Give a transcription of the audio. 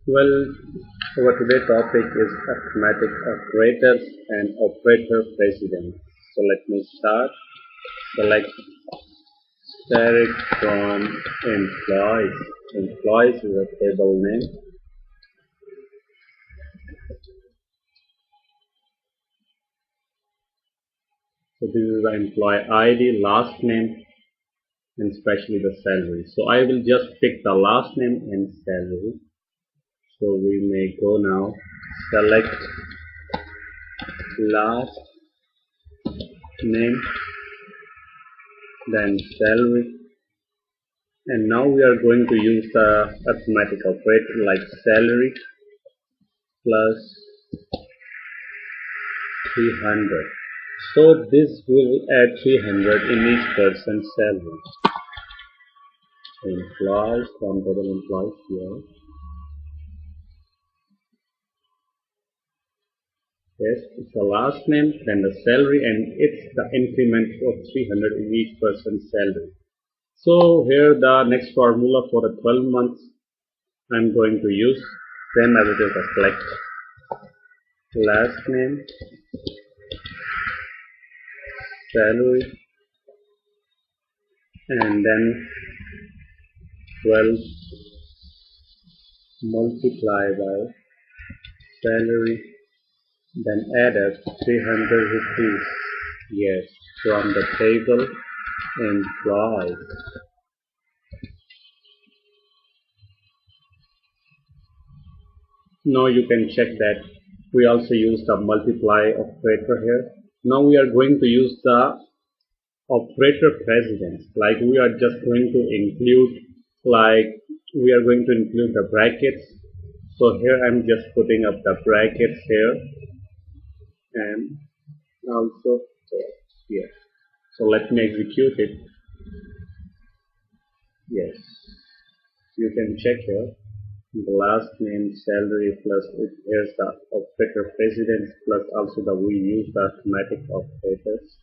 Well, our today's topic is arithmetic operators and operator precedence. So let me start. Select static from employees. Employees is a table name. So this is the employee ID, last name, and especially the salary. So I will just pick the last name and salary. So we may go now. Select last name, then salary, and now we are going to use the arithmetic operator like salary plus 300. So this will add 300 in each person's salary. Employees, from total employees here. Yes, it's the last name, then the salary, and it's the increment of 300 in each person's salary. So here the next formula for the 12 months I'm going to use, same as it is, the select last name, salary, and then 12 multiplied by salary, then add up 300 rupees, yes, from the table employees. Now you can check that we also use the multiply operator here. Now we are going to use the operator precedence, like we are just going to include, the brackets. So here I'm just putting up the brackets here and also here. So let me execute it. Yes, you can check here. The last name, salary, plus here's the operator precedence, plus also we use the arithmetic operators.